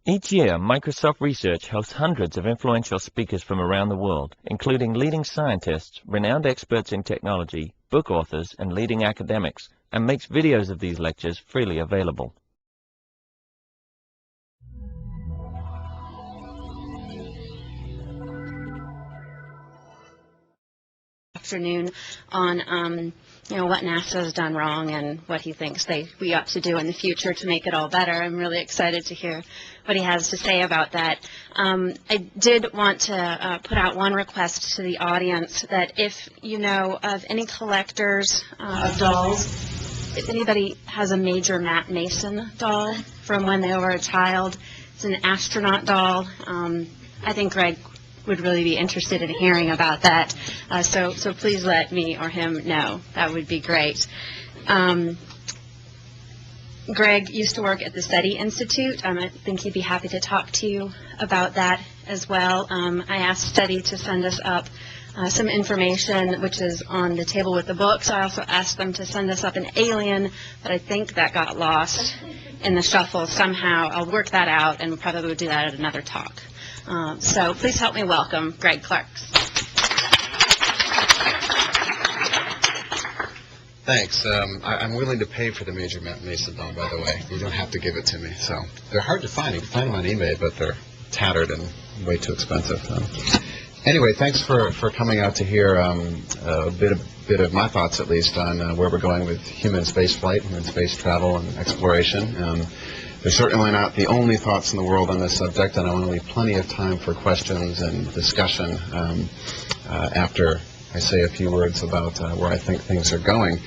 Each year, Microsoft Research hosts hundreds of influential speakers from around the world, including leading scientists, renowned experts in technology, book authors, and leading academics, and makes videos of these lectures freely available. Afternoon on what NASA has done wrong and what he thinks we ought to do in the future to make it all better. I'm really excited to hear what he has to say about that. I did want to put out one request to the audience, that if you know of any collectors of dolls, if anybody has a Major Matt Mason doll from when they were a child, it's an astronaut doll. I think Greg would really be interested in hearing about that. So please let me or him know. That would be great. Greg used to work at the SETI Institute. I think he'd be happy to talk to you about that as well. I asked SETI to send us up some information which is on the table with the books. I also asked them to send us up an alien, but I think that got lost in the shuffle somehow. I'll work that out and probably would do that at another talk. So please help me welcome Greg Klerkx. Thanks. I'm willing to pay for the Major Matt Mason doll, by the way. You don't have to give it to me. So they're hard to find. You can find them on eBay, but they're tattered and way too expensive. Anyway, thanks for coming out to hear a bit of my thoughts, at least, on where we're going with human space flight, human space travel and exploration. They're certainly not the only thoughts in the world on this subject, and I want to leave plenty of time for questions and discussion after I say a few words about where I think things are going.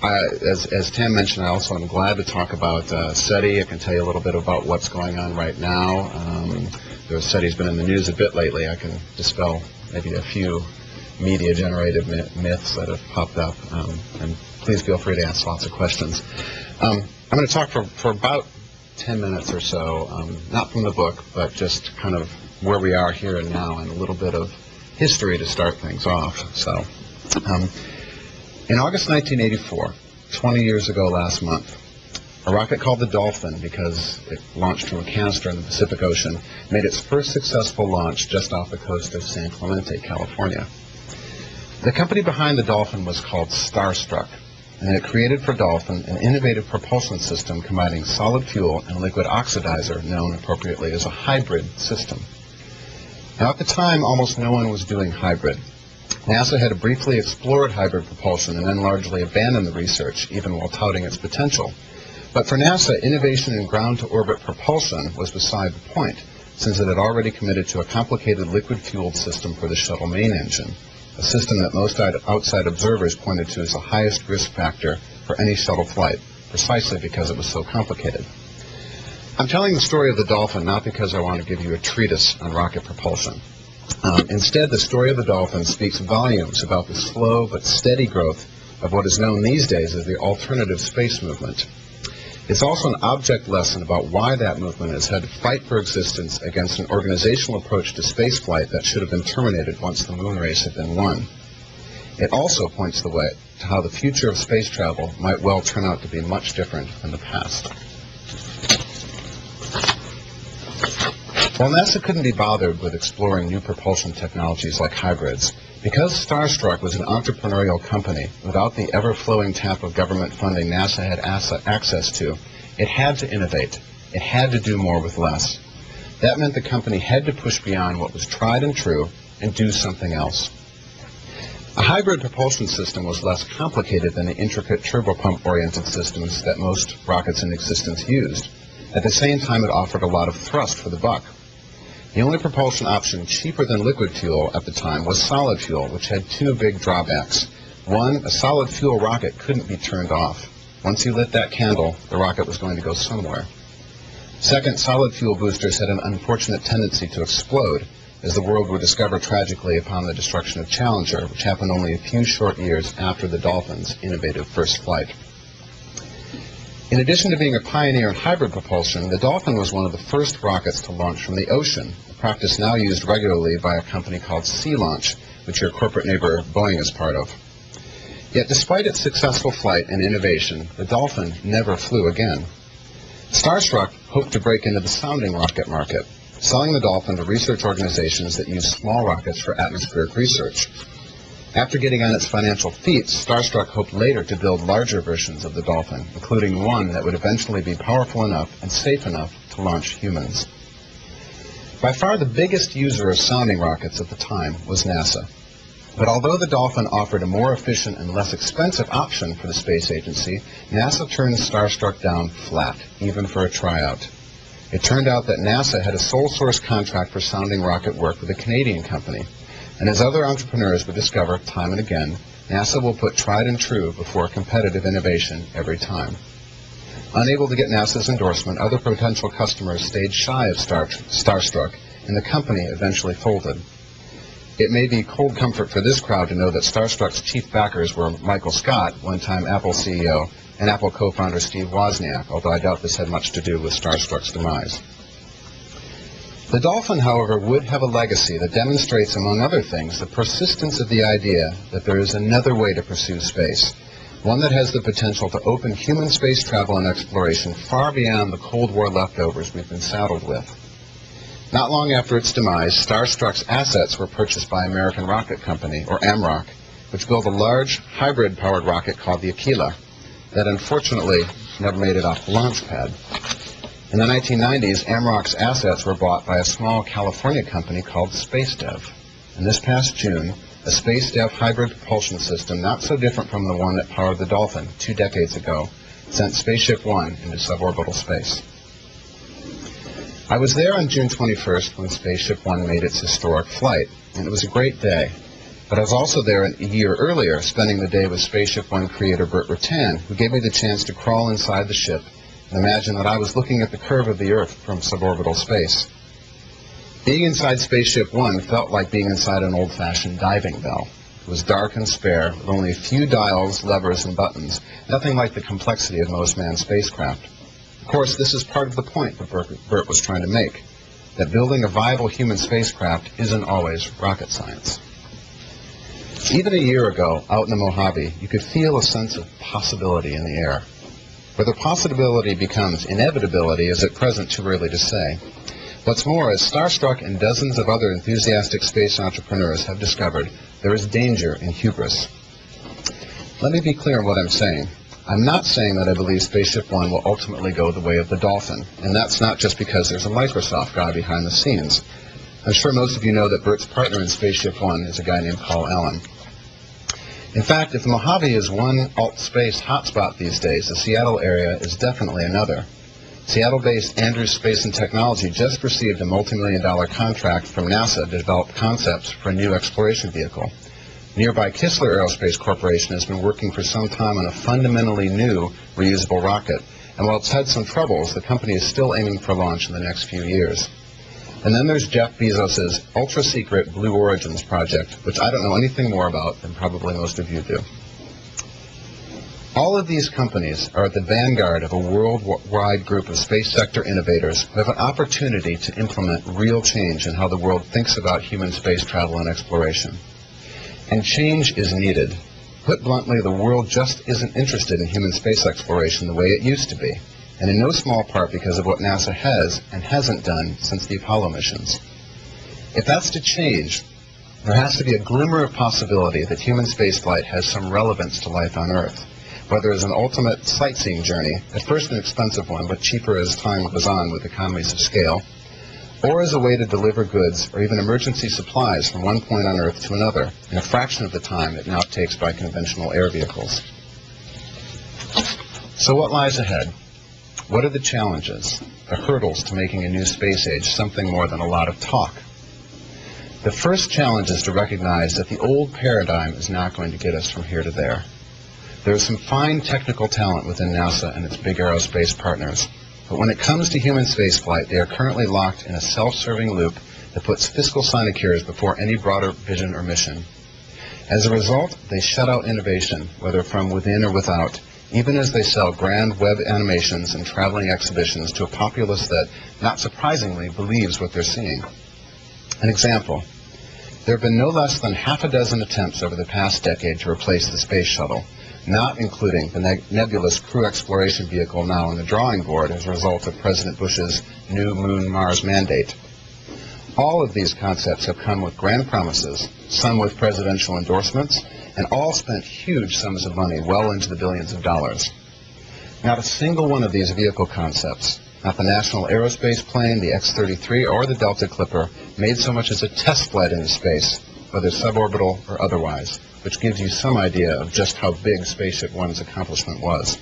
As Tam mentioned, I also am glad to talk about SETI. I can tell you a little bit about what's going on right now. SETI's been in the news a bit lately. I can dispel maybe a few media-generated myths that have popped up, and please feel free to ask lots of questions. I'm going to talk for about 10 minutes or so, not from the book, but just kind of where we are here and now, and a little bit of history to start things off. So, in August 1984, 20 years ago last month, a rocket called the Dolphin, because it launched from a canister in the Pacific Ocean, made its first successful launch just off the coast of San Clemente, California. The company behind the Dolphin was called Starstruck, and it created for Dolphin an innovative propulsion system combining solid fuel and liquid oxidizer, known appropriately as a hybrid system. Now, at the time, almost no one was doing hybrid. NASA had briefly explored hybrid propulsion and then largely abandoned the research, even while touting its potential. But for NASA, innovation in ground-to-orbit propulsion was beside the point, since it had already committed to a complicated liquid-fueled system for the shuttle main engine, a system that most outside observers pointed to as the highest risk factor for any shuttle flight, precisely because it was so complicated. I'm telling the story of the Dolphin not because I want to give you a treatise on rocket propulsion. Instead, the story of the Dolphin speaks volumes about the slow but steady growth of what is known these days as the alternative space movement. It's also an object lesson about why that movement has had to fight for existence against an organizational approach to spaceflight that should have been terminated once the moon race had been won. It also points the way to how the future of space travel might well turn out to be much different than the past. While NASA couldn't be bothered with exploring new propulsion technologies like hybrids, because Starstruck was an entrepreneurial company without the ever-flowing tap of government funding NASA had access to, it had to innovate. It had to do more with less. That meant the company had to push beyond what was tried and true and do something else. A hybrid propulsion system was less complicated than the intricate turbopump-oriented systems that most rockets in existence used. At the same time, it offered a lot of thrust for the buck. The only propulsion option cheaper than liquid fuel at the time was solid fuel, which had two big drawbacks. One, a solid fuel rocket couldn't be turned off. Once you lit that candle, the rocket was going to go somewhere. Second, solid fuel boosters had an unfortunate tendency to explode, as the world would discover tragically upon the destruction of Challenger, which happened only a few short years after the Dolphin's innovative first flight. In addition to being a pioneer in hybrid propulsion, the Dolphin was one of the first rockets to launch from the ocean, a practice now used regularly by a company called Sea Launch, which your corporate neighbor Boeing is part of. Yet despite its successful flight and innovation, the Dolphin never flew again. Starstruck hoped to break into the sounding rocket market, selling the Dolphin to research organizations that use small rockets for atmospheric research. After getting on its financial feet, Starstruck hoped later to build larger versions of the Dolphin, including one that would eventually be powerful enough and safe enough to launch humans. By far the biggest user of sounding rockets at the time was NASA. But although the Dolphin offered a more efficient and less expensive option for the space agency, NASA turned Starstruck down flat, even for a tryout. It turned out that NASA had a sole source contract for sounding rocket work with a Canadian company. And as other entrepreneurs would discover time and again, NASA will put tried and true before competitive innovation every time. Unable to get NASA's endorsement, other potential customers stayed shy of Starstruck, and the company eventually folded. It may be cold comfort for this crowd to know that Starstruck's chief backers were Michael Scott, one-time Apple CEO, and Apple co-founder Steve Wozniak, although I doubt this had much to do with Starstruck's demise. The Dolphin, however, would have a legacy that demonstrates, among other things, the persistence of the idea that there is another way to pursue space, one that has the potential to open human space travel and exploration far beyond the Cold War leftovers we've been saddled with. Not long after its demise, Starstruck's assets were purchased by American Rocket Company, or AMROC, which built a large hybrid-powered rocket called the Aquila that unfortunately never made it off the launch pad. In the 1990s, AMROC's assets were bought by a small California company called SpaceDev. And this past June, a SpaceDev hybrid propulsion system not so different from the one that powered the Dolphin 2 decades ago sent SpaceShipOne into suborbital space. I was there on June 21st when SpaceShipOne made its historic flight, and it was a great day. But I was also there a year earlier, spending the day with SpaceShipOne creator Burt Rutan, who gave me the chance to crawl inside the ship and imagine that I was looking at the curve of the Earth from suborbital space. Being inside SpaceShipOne felt like being inside an old-fashioned diving bell. It was dark and spare, with only a few dials, levers, and buttons, nothing like the complexity of most manned spacecraft. Of course, this is part of the point that Burt was trying to make, that building a viable human spacecraft isn't always rocket science. Even a year ago, out in the Mojave, you could feel a sense of possibility in the air. Whether possibility becomes inevitability is at present too early to say. What's more, as Starstruck and dozens of other enthusiastic space entrepreneurs have discovered, there is danger in hubris. Let me be clear on what I'm saying. I'm not saying that I believe SpaceShipOne will ultimately go the way of the Dolphin, and that's not just because there's a Microsoft guy behind the scenes. I'm sure most of you know that Burt's partner in SpaceShipOne is a guy named Paul Allen. In fact, if the Mojave is one alt-space hotspot these days, the Seattle area is definitely another. Seattle-based Andrews Space and Technology just received a multi-million-dollar contract from NASA to develop concepts for a new exploration vehicle. Nearby Kistler Aerospace Corporation has been working for some time on a fundamentally new reusable rocket, and while it's had some troubles, the company is still aiming for launch in the next few years. And then there's Jeff Bezos' ultra-secret Blue Origins project, which I don't know anything more about than probably most of you do. All of these companies are at the vanguard of a worldwide group of space sector innovators who have an opportunity to implement real change in how the world thinks about human space travel and exploration. And change is needed. Put bluntly, the world just isn't interested in human space exploration the way it used to be, and in no small part because of what NASA has and hasn't done since the Apollo missions. If that's to change, there has to be a glimmer of possibility that human spaceflight has some relevance to life on Earth, whether as an ultimate sightseeing journey, at first an expensive one, but cheaper as time goes on with economies of scale, or as a way to deliver goods or even emergency supplies from one point on Earth to another in a fraction of the time it now takes by conventional air vehicles. So what lies ahead? What are the challenges, the hurdles to making a new space age something more than a lot of talk? The first challenge is to recognize that the old paradigm is not going to get us from here to there. There is some fine technical talent within NASA and its big aerospace partners, but when it comes to human spaceflight, they are currently locked in a self-serving loop that puts fiscal sinecures before any broader vision or mission. As a result, they shut out innovation, whether from within or without, even as they sell grand web animations and traveling exhibitions to a populace that, not surprisingly, believes what they're seeing. An example. There have been no less than half a dozen attempts over the past decade to replace the space shuttle, not including the nebulous crew exploration vehicle now on the drawing board as a result of President Bush's new Moon-Mars mandate. All of these concepts have come with grand promises, some with presidential endorsements, and all spent huge sums of money, well into the billions of dollars. Not a single one of these vehicle concepts, not the National Aerospace Plane, the X-33, or the Delta Clipper, made so much as a test flight into space, whether suborbital or otherwise, which gives you some idea of just how big SpaceShipOne's accomplishment was.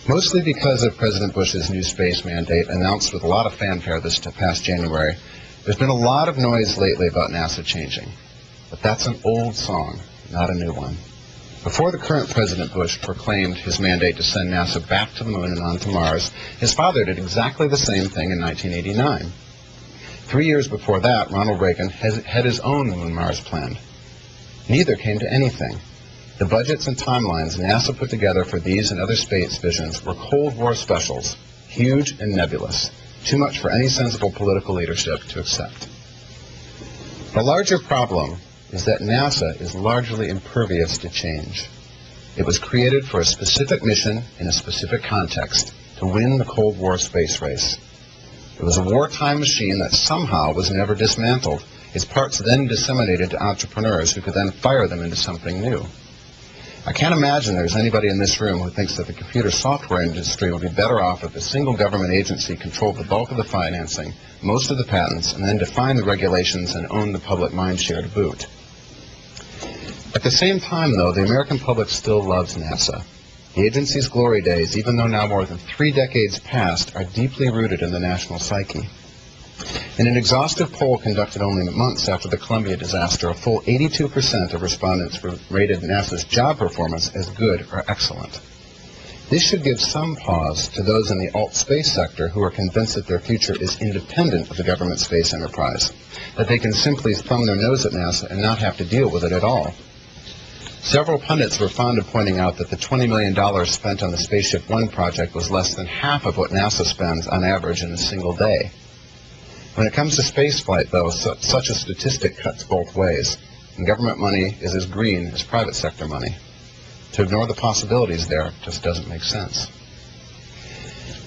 Mostly because of President Bush's new space mandate, announced with a lot of fanfare this past January, there's been a lot of noise lately about NASA changing. But that's an old song, not a new one. Before the current President Bush proclaimed his mandate to send NASA back to the moon and on to Mars, his father did exactly the same thing in 1989. 3 years before that, Ronald Reagan had his own Moon-Mars plan. Neither came to anything. The budgets and timelines NASA put together for these and other space visions were Cold War specials, huge and nebulous, too much for any sensible political leadership to accept. The larger problem is that NASA is largely impervious to change. It was created for a specific mission in a specific context, to win the Cold War space race. It was a wartime machine that somehow was never dismantled, its parts then disseminated to entrepreneurs who could then fire them into something new. I can't imagine there's anybody in this room who thinks that the computer software industry would be better off if a single government agency controlled the bulk of the financing, most of the patents, and then defined the regulations and owned the public mindshare to boot. At the same time, though, the American public still loves NASA. The agency's glory days, even though now more than 3 decades past, are deeply rooted in the national psyche. In an exhaustive poll conducted only months after the Columbia disaster, a full 82% of respondents rated NASA's job performance as good or excellent. This should give some pause to those in the alt-space sector who are convinced that their future is independent of the government space enterprise, that they can simply thumb their nose at NASA and not have to deal with it at all. Several pundits were fond of pointing out that the $20 million spent on the SpaceShipOne project was less than half of what NASA spends on average in a single day. When it comes to spaceflight, though, such a statistic cuts both ways, and government money is as green as private sector money. To ignore the possibilities there just doesn't make sense.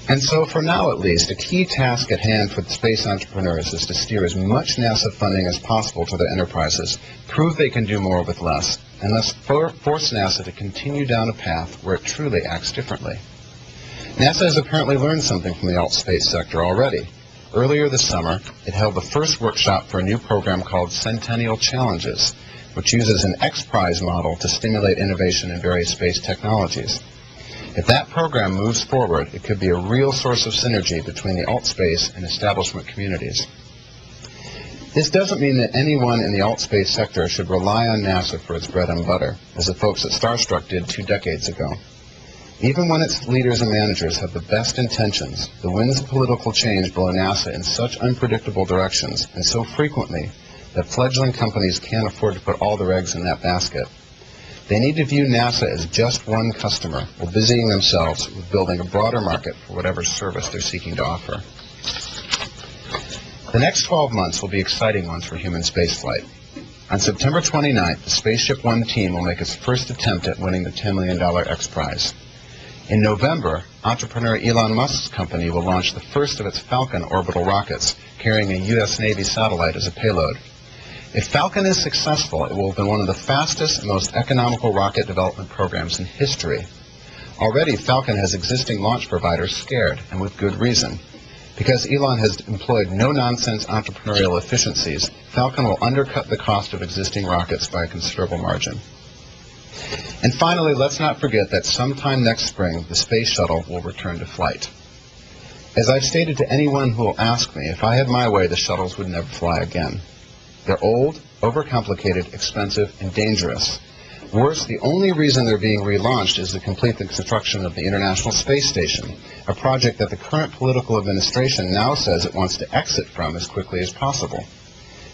And so, for now at least, a key task at hand for the space entrepreneurs is to steer as much NASA funding as possible to their enterprises, prove they can do more with less, and thus force NASA to continue down a path where it truly acts differently. NASA has apparently learned something from the alt-space sector already. Earlier this summer, it held the first workshop for a new program called Centennial Challenges, which uses an X-Prize model to stimulate innovation in various space technologies. If that program moves forward, it could be a real source of synergy between the alt-space and establishment communities. This doesn't mean that anyone in the alt-space sector should rely on NASA for its bread and butter, as the folks at Starstruck did 2 decades ago. Even when its leaders and managers have the best intentions, the winds of political change blow NASA in such unpredictable directions, and so frequently, that fledgling companies can't afford to put all their eggs in that basket. They need to view NASA as just one customer, while busying themselves with building a broader market for whatever service they're seeking to offer. The next 12 months will be exciting ones for human spaceflight. On September 29th, the SpaceShipOne team will make its first attempt at winning the $10 million X Prize. In November, entrepreneur Elon Musk's company will launch the first of its Falcon orbital rockets, carrying a U.S. Navy satellite as a payload. If Falcon is successful, it will have been one of the fastest and most economical rocket development programs in history. Already, Falcon has existing launch providers scared, and with good reason. Because Elon has employed no-nonsense entrepreneurial efficiencies, Falcon will undercut the cost of existing rockets by a considerable margin. And finally, let's not forget that sometime next spring, the space shuttle will return to flight. As I've stated to anyone who will ask me, if I had my way, the shuttles would never fly again. They're old, overcomplicated, expensive, and dangerous. Worse, the only reason they're being relaunched is to complete the construction of the International Space Station, a project that the current political administration now says it wants to exit from as quickly as possible.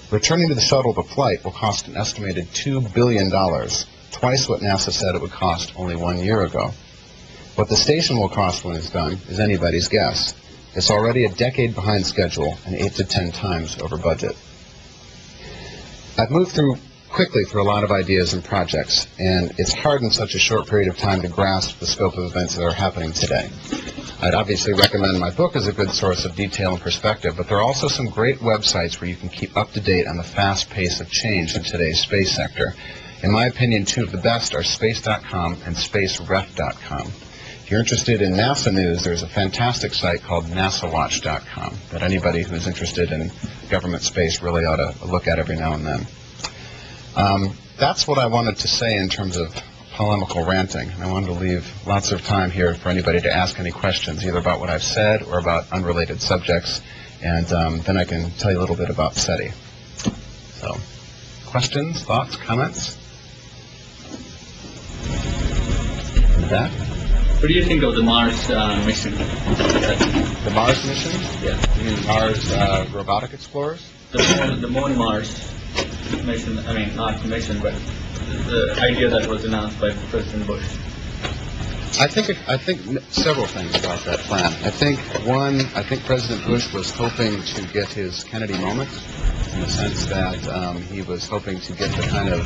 Returning the shuttle to flight will cost an estimated $2 billion, twice what NASA said it would cost only 1 year ago. What the station will cost when it's done is anybody's guess. It's already a decade behind schedule and 8 to 10 times over budget. I've moved through quickly through a lot of ideas and projects, and it's hard in such a short period of time to grasp the scope of events that are happening today. I'd obviously recommend my book as a good source of detail and perspective, but there are also some great websites where you can keep up to date on the fast pace of change in today's space sector. In my opinion, two of the best are space.com and spaceref.com. If you're interested in NASA news, there's a fantastic site called nasawatch.com that anybody who's interested in government space really ought to look at every now and then. That's what I wanted to say in terms of polemical ranting. And I wanted to leave lots of time here for anybody to ask any questions, either about what I've said or about unrelated subjects. And then I can tell you a little bit about SETI. So, questions, thoughts, comments? With that? What do you think of the Mars mission? The Mars mission? Yeah. You mean the Mars robotic explorers? The Moon Mars mission, I mean, not mission, but the idea that was announced by President Bush. I think several things about that plan. I think President Bush was hoping to get his Kennedy moment, in the sense that he was hoping to get the kind of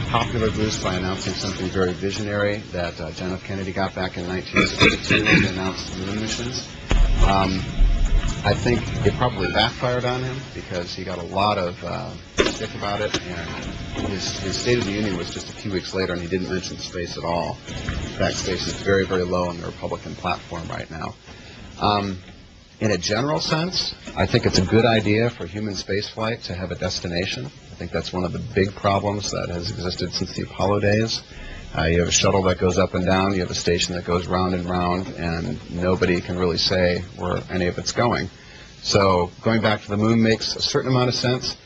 popular boost by announcing something very visionary that John F. Kennedy got back in 1962 when he announced the moon missions. I think it probably backfired on him because he got a lot of stick about it, and his State of the Union was just a few weeks later, and he didn't mention space at all. In fact, space is very, very low on the Republican platform right now. In a general sense, I think it's a good idea for human spaceflight to have a destination. I think that's one of the big problems that has existed since the Apollo days. You have a shuttle that goes up and down, you have a station that goes round and round, and nobody can really say where any of it's going. So going back to the moon makes a certain amount of sense.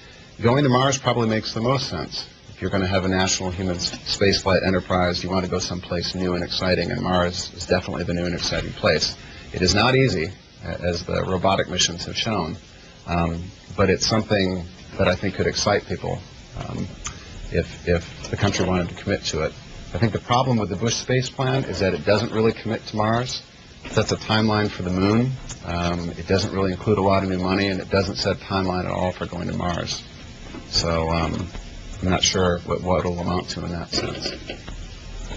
Going to Mars probably makes the most sense. If you're going to have a national human spaceflight enterprise, you want to go someplace new and exciting, and Mars is definitely the new and exciting place. It is not easy, as the robotic missions have shown, but it's something that I think could excite people if the country wanted to commit to it. I think the problem with the Bush space plan is that it doesn't really commit to Mars. It sets a timeline for the moon. It doesn't really include a lot of new money, and it doesn't set a timeline at all for going to Mars. So I'm not sure what it'll amount to in that sense.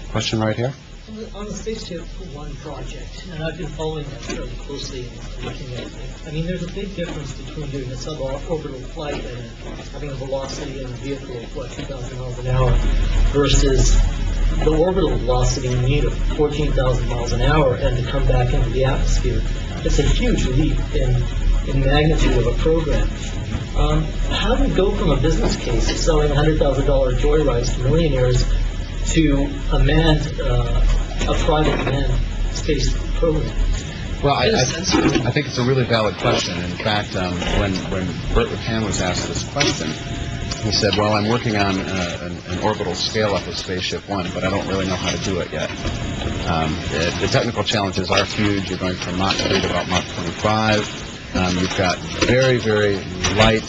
Question right here? On the SpaceShipOne project, and I've been following that fairly closely and looking at it. I mean, there's a big difference between doing a suborbital flight and having a velocity in a vehicle of, 2,000 miles an hour versus the orbital velocity you need of 14,000 miles an hour and to come back into the atmosphere. It's a huge leap in magnitude of a program. How do we go from a business case of selling $100,000 joyrides to millionaires to a private manned space program? Well, I think it's a really valid question. In fact, when Burt Rutan was asked this question, he said, well, I'm working on an orbital scale-up of SpaceShipOne, but I don't really know how to do it yet. The technical challenges are huge. You're going from Mach 3 to about Mach 25. You've got very, very light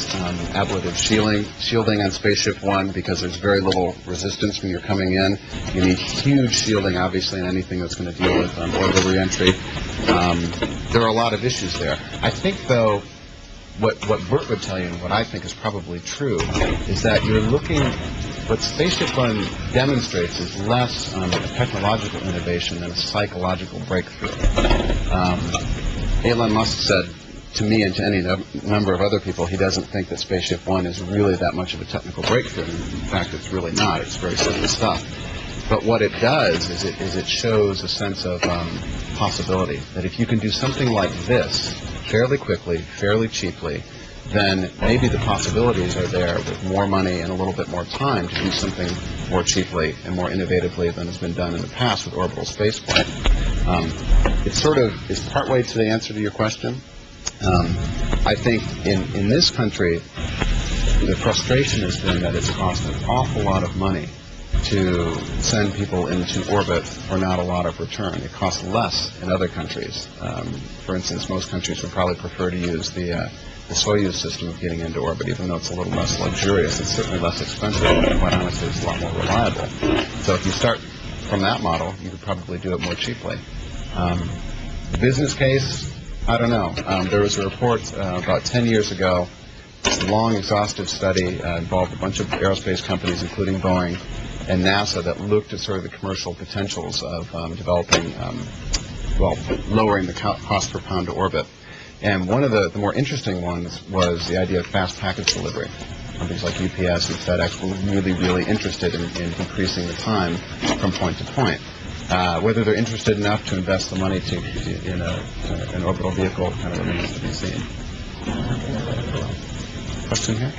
ablative shielding on SpaceShipOne because there's very little resistance when you're coming in. You need huge shielding, obviously, in anything that's going to deal with orbital reentry. There are a lot of issues there. I think, though, what Burt would tell you, and what I think is probably true, is that you're looking, what SpaceShipOne demonstrates is less a technological innovation than a psychological breakthrough. Elon Musk said to me and to any number of other people, he doesn't think that SpaceShipOne is really that much of a technical breakthrough. In fact, it's really not. It's very simple stuff. But what it does is it shows a sense of possibility, that if you can do something like this fairly quickly, fairly cheaply, then maybe the possibilities are there with more money and a little bit more time to do something more cheaply and more innovatively than has been done in the past with orbital spaceflight. It sort of is partway to the answer to your question. I think in this country, the frustration has been that it's cost an awful lot of money to send people into orbit for not a lot of return. It costs less in other countries. For instance, most countries would probably prefer to use the Soyuz system of getting into orbit, even though it's a little less luxurious. It's certainly less expensive, and quite honestly, it's a lot more reliable. So if you start from that model, you could probably do it more cheaply. The business case, I don't know. There was a report about 10 years ago long, exhaustive study involved a bunch of aerospace companies, including Boeing and NASA, that looked at sort of the commercial potentials of developing, lowering the cost per pound to orbit. And one of the more interesting ones was the idea of fast package delivery. Companies like UPS and FedEx were really, really interested in decreasing the time from point to point. Whether they're interested enough to invest the money in an orbital vehicle kind of remains to be seen. Question here?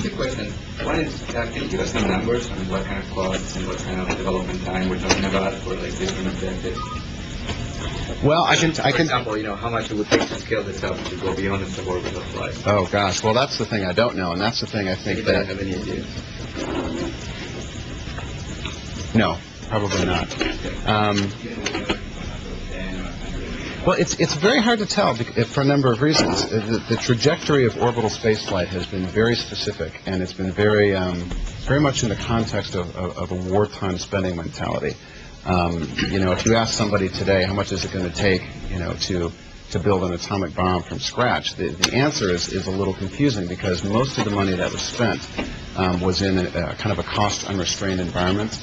Two questions. One is, can you give us some numbers on what kind of costs and what kind of development time we're talking about for like different objectives? Well, I can. For example, how much it would take to scale this up to go beyond the suborbital flight? Oh gosh, well that's the thing I don't know, and that's the thing I think You don't that. have any idea. No, probably not. Well, it's very hard to tell for a number of reasons. The trajectory of orbital spaceflight has been very specific, and it's been very much in the context of a wartime spending mentality. If you ask somebody today, how much is it going to take, to build an atomic bomb from scratch, the answer is a little confusing, because most of the money that was spent was in a kind of a cost-unrestrained environment.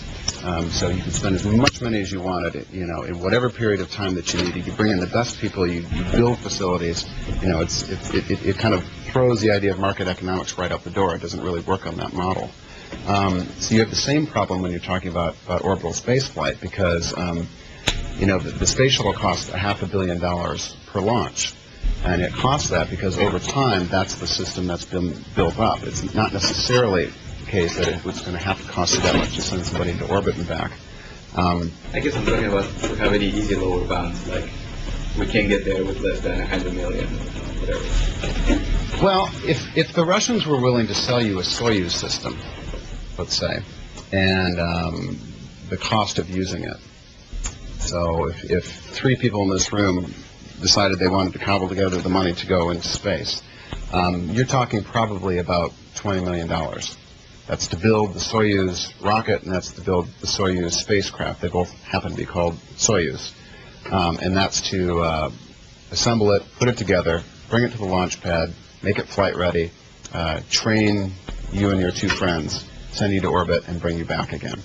So you can spend as much money as you wanted, in whatever period of time that you need. You bring in the best people, you build facilities. It kind of throws the idea of market economics right out the door. It doesn't really work on that model. So you have the same problem when you're talking about orbital spaceflight, because the space shuttle costs $500 million per launch, and it costs that because over time that's the system that's been built up. It's not necessarily the case that it's going to have to cost you that much to send somebody into orbit and back. I guess I'm talking about to have any easy lower bounds, like we can't get there with less than 100 million or whatever. Well, if the Russians were willing to sell you a Soyuz system, let's say, and the cost of using it. So if 3 people in this room decided they wanted to cobble together the money to go into space, you're talking probably about $20 million. That's to build the Soyuz rocket, and that's to build the Soyuz spacecraft. They both happen to be called Soyuz. And that's to assemble it, put it together, bring it to the launch pad, make it flight ready, train you and your 2 friends, send you to orbit, and bring you back again.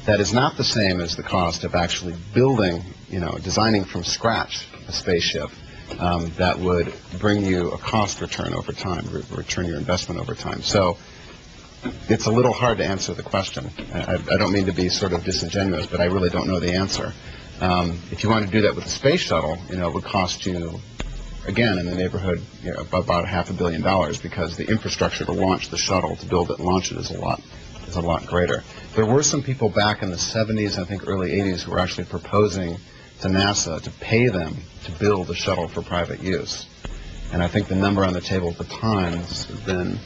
That is not the same as the cost of actually building, designing from scratch a spaceship that would bring you a cost return over time, return your investment over time. So it's a little hard to answer the question. I don't mean to be sort of disingenuous, but I really don't know the answer. If you want to do that with a space shuttle, it would cost you, again, in the neighborhood of about $500 million, because the infrastructure to launch the shuttle, to build it and launch it, is a lot greater. There were some people back in the 70s, I think early 80s, who were actually proposing to NASA to pay them to build a shuttle for private use. And I think the number on the table at the time has been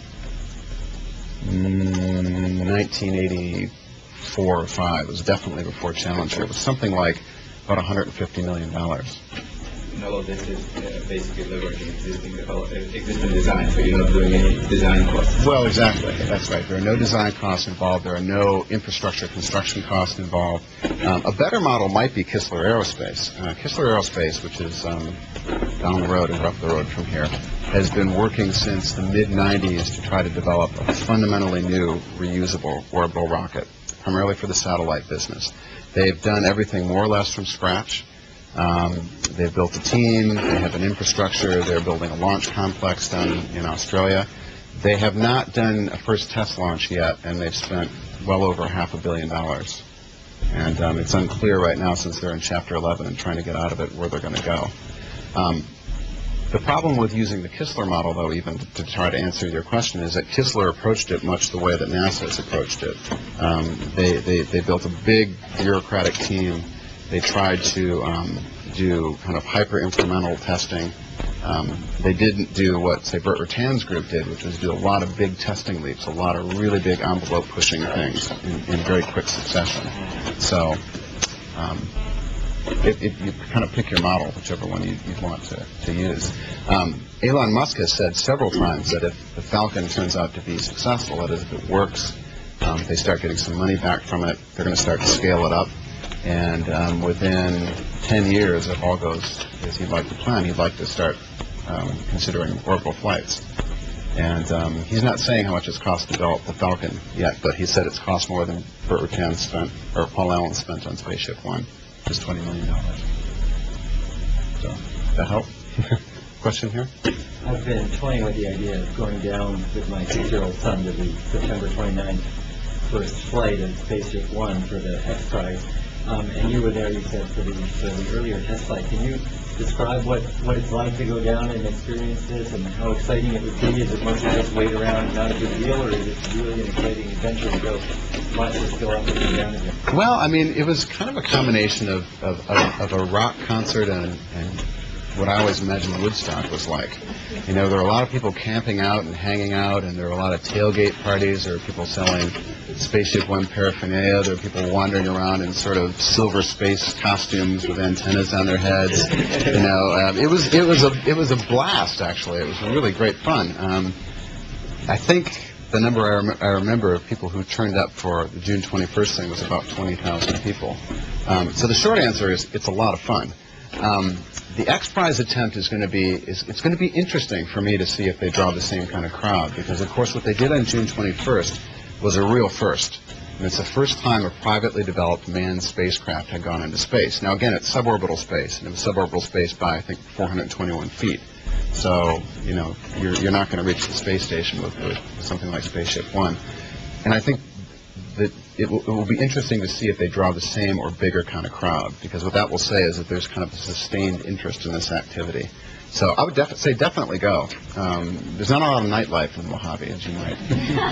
1984 or 5. It was definitely before Challenger. It was something like about $150 million. And all of this is basically leveraging existing design, so you're not doing any design costs. Well, exactly. That's right. There are no design costs involved. There are no infrastructure construction costs involved. A better model might be Kistler Aerospace. Kistler Aerospace, which is down the road and up the road from here, has been working since the mid-90s to try to develop a fundamentally new reusable orbital rocket, primarily for the satellite business. They've done everything more or less from scratch. They've built a team, they have an infrastructure, they're building a launch complex down in Australia. They have not done a first test launch yet, and they've spent well over $500 million. And it's unclear right now, since they're in Chapter 11 and trying to get out of it, where they're going to go. The problem with using the Kistler model, though, even to try to answer your question, is that Kistler approached it much the way that NASA has approached it. They built a big bureaucratic team. They tried to do kind of hyper-incremental testing. They didn't do what, say, Burt Rutan's group did, which was do a lot of big testing leaps, a lot of really big envelope-pushing things in very quick succession. So you kind of pick your model, whichever one you'd want to use. Elon Musk has said several times that if the Falcon turns out to be successful, that is, if it works, they start getting some money back from it, they're going to start to scale it up. And within 10 years, if all goes as he'd like to plan, he'd like to start considering orbital flights. And he's not saying how much it's cost to develop the Falcon yet, but he said it's cost more than Burt Rutan spent, or Paul Allen spent on SpaceShipOne, which is $20 million. So, that help? Question here? I've been toying with the idea of going down with my 6-year-old son to the September 29th first flight of SpaceShipOne for the X Prize. And you were there, you said, for the earlier test flight. Can you describe what it's like to go down and experience this and how exciting it would be? Is it mostly just wait around and not a big deal, or is it really an exciting adventure to go watch this go up and go down again? Well, I mean, it was kind of a combination of a rock concert and what I always imagined Woodstock was like. You know, there were a lot of people camping out and hanging out, and there were a lot of tailgate parties. There were people selling SpaceShipOne paraphernalia. There were people wandering around in sort of silver space costumes with antennas on their heads. You know, it was a blast. Actually, it was really great fun. I think the number I remember of people who turned up for the June 21st thing was about 20,000 people. So the short answer is it's a lot of fun. The X Prize attempt is going to be it's going to be interesting for me to see if they draw the same kind of crowd, because of course what they did on June 21st was a real first. And it's the first time a privately developed manned spacecraft had gone into space. Now again, it's suborbital space, and it was suborbital space by I think 421 feet. So you know you're not going to reach the space station with something like SpaceShipOne. And I think that it will be interesting to see if they draw the same or bigger kind of crowd, because what that will say is that there's kind of a sustained interest in this activity. So I would say definitely go. There's not a lot of nightlife in Mojave, as you might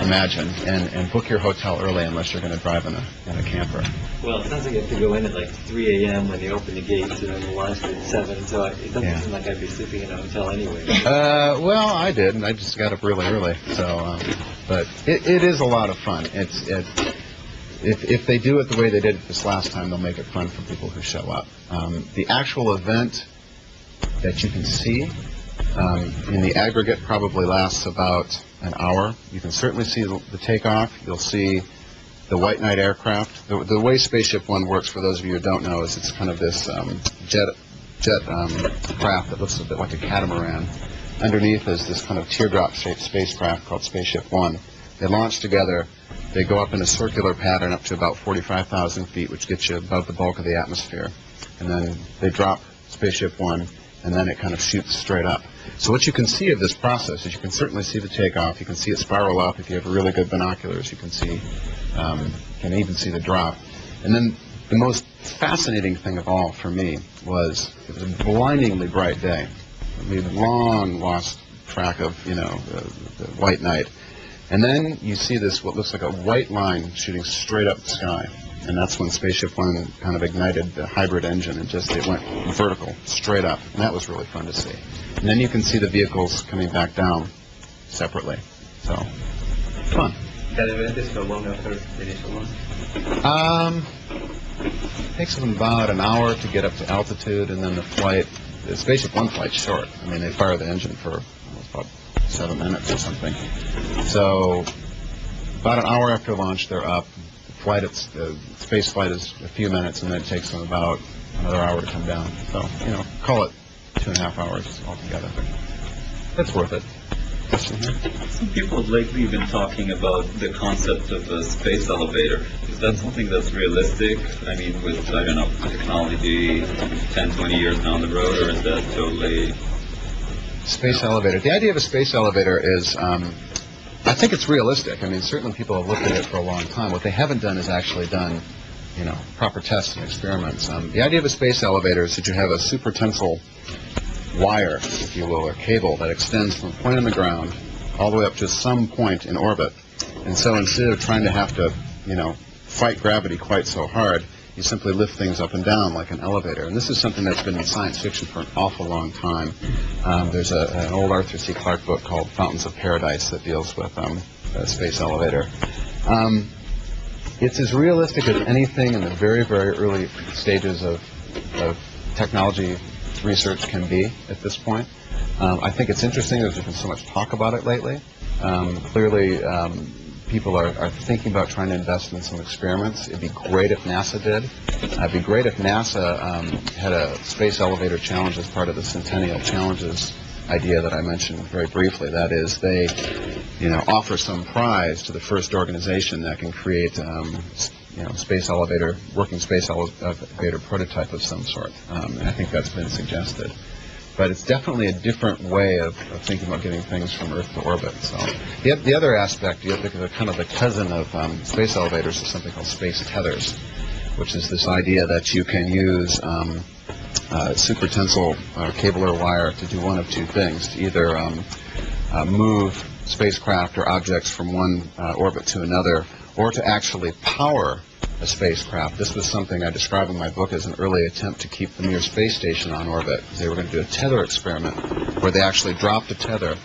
imagine, and book your hotel early unless you're going to drive in a camper. Well, it sounds like you have to go in at like 3 a.m. when they open the gates, and then the launch at 7, so it doesn't seem like I'd be sleeping in a hotel anyway. Well, I did, and I just got up really early. So, but it is a lot of fun. If they do it the way they did it this last time, they'll make it fun for people who show up. The actual event that you can see in the aggregate probably lasts about an hour. You can certainly see the takeoff. You'll see the White Knight aircraft. The way SpaceShipOne works, for those of you who don't know, is it's kind of this jet craft that looks a bit like a catamaran. Underneath is this kind of teardrop-shaped spacecraft called SpaceShipOne. They launch together. They go up in a circular pattern up to about 45,000 feet, which gets you above the bulk of the atmosphere. And then they drop SpaceShipOne, and then it kind of shoots straight up. So what you can see of this process is you can certainly see the takeoff. You can see it spiral up. If you have really good binoculars, you can see, can even see the drop. And then the most fascinating thing of all for me was it was a blindingly bright day. We had long lost track of, the White Knight. And then you see this, what looks like a white line shooting straight up the sky. And that's when SpaceShipOne kind of ignited the hybrid engine and it went vertical, straight up. And that was really fun to see. And then you can see the vehicles coming back down separately. So, fun. That event is how long after the initial launch? It takes them about an hour to get up to altitude, and then the SpaceShipOne flight's short. I mean, they fire the engine for about 7 minutes or something. So, about an hour after launch, they're up. The space flight is a few minutes, and then it takes them about another hour to come down. So, call it 2.5 hours altogether. That's worth it. Some people have lately been talking about the concept of a space elevator. Is that something that's realistic? I mean, with, technology 10, 20 years down the road, or is that totally... Space elevator. The idea of a space elevator is, I think it's realistic. I mean, certainly people have looked at it for a long time. What they haven't done is actually done, proper tests and experiments. The idea of a space elevator is that you have a super tensile wire, if you will, or cable that extends from a point on the ground all the way up to some point in orbit. And so instead of trying to have to, fight gravity quite so hard, you simply lift things up and down like an elevator. And this is something that's been in science fiction for an awful long time. There's an old Arthur C. Clarke book called Fountains of Paradise that deals with a space elevator. It's as realistic as anything in the very, very early stages of technology research can be at this point. I think it's interesting that there's been so much talk about it lately. Clearly, people are thinking about trying to invest in some experiments. It'd be great if NASA did. It'd be great if NASA had a space elevator challenge as part of the Centennial Challenges idea that I mentioned very briefly. That is, they, offer some prize to the first organization that can create, working space elevator prototype of some sort. And I think that's been suggested. But it's definitely a different way of thinking about getting things from Earth to orbit. So the other aspect, the kind of the cousin of space elevators, is something called space tethers, which is this idea that you can use super tensile cable or wire to do one of two things: to either move spacecraft or objects from one orbit to another, or to actually power a spacecraft. This was something I describe in my book as an early attempt to keep the Mir space station on orbit. They were going to do a tether experiment where they actually dropped a tether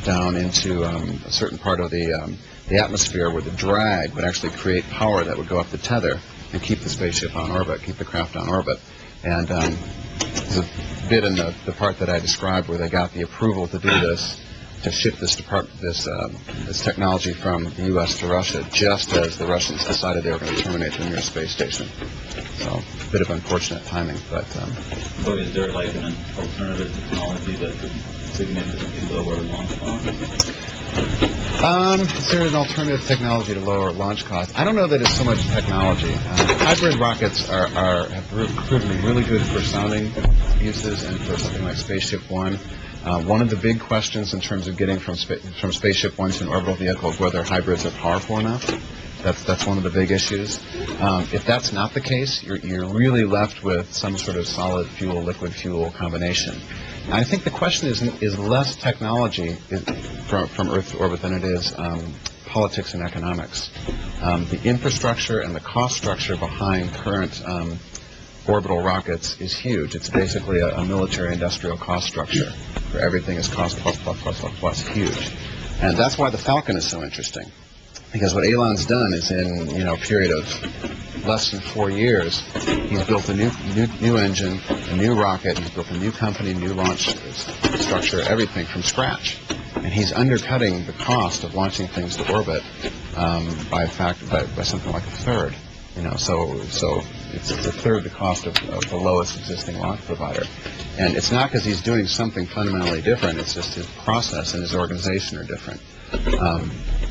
down into a certain part of the atmosphere where the drag would actually create power that would go up the tether and keep the spaceship on orbit, keep the craft on orbit. And there's a bit in the part that I described where they got the approval to do this, to ship this technology from the U.S. to Russia, just as the Russians decided they were going to terminate the Mir space station. So, a bit of unfortunate timing, but... So is there like an alternative technology that could significantly lower launch costs? Is there an alternative technology to lower launch costs? I don't know that it's so much technology. Hybrid rockets have proven really good for sounding uses and for something like SpaceShipOne. One of the big questions in terms of getting from SpaceShipOne to an orbital vehicle is whether hybrids are powerful enough. That's one of the big issues. If that's not the case, you're really left with some sort of solid fuel, liquid fuel combination. And I think the question is less technology from Earth to orbit than it is politics and economics. The infrastructure and the cost structure behind current orbital rockets is huge. It's basically a military-industrial cost structure where everything is cost plus, huge. And that's why the Falcon is so interesting. Because what Elon's done is in a period of less than 4 years, he's built a new engine, a new rocket, he's built a new company, new launch structure, everything from scratch. And he's undercutting the cost of launching things to orbit by something like a third. So it's a third the cost of the lowest existing launch provider. And it's not because he's doing something fundamentally different, it's just his process and his organization are different.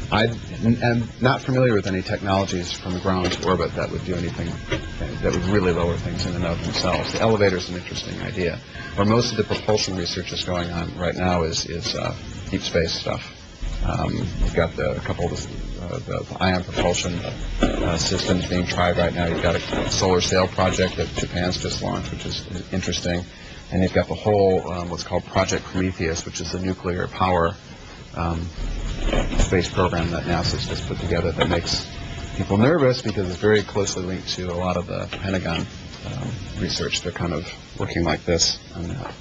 I am not familiar with any technologies from the ground to orbit that would do anything that would really lower things in and of themselves. The elevator is an interesting idea. Where most of the propulsion research is going on right now is deep space stuff. You've got a couple of the ion propulsion systems being tried right now. You've got a solar sail project that Japan's just launched, which is interesting. And you've got the whole what's called Project Prometheus, which is the nuclear power space program that NASA's just put together that makes people nervous because it's very closely linked to a lot of the Pentagon research. They're kind of working like this on that.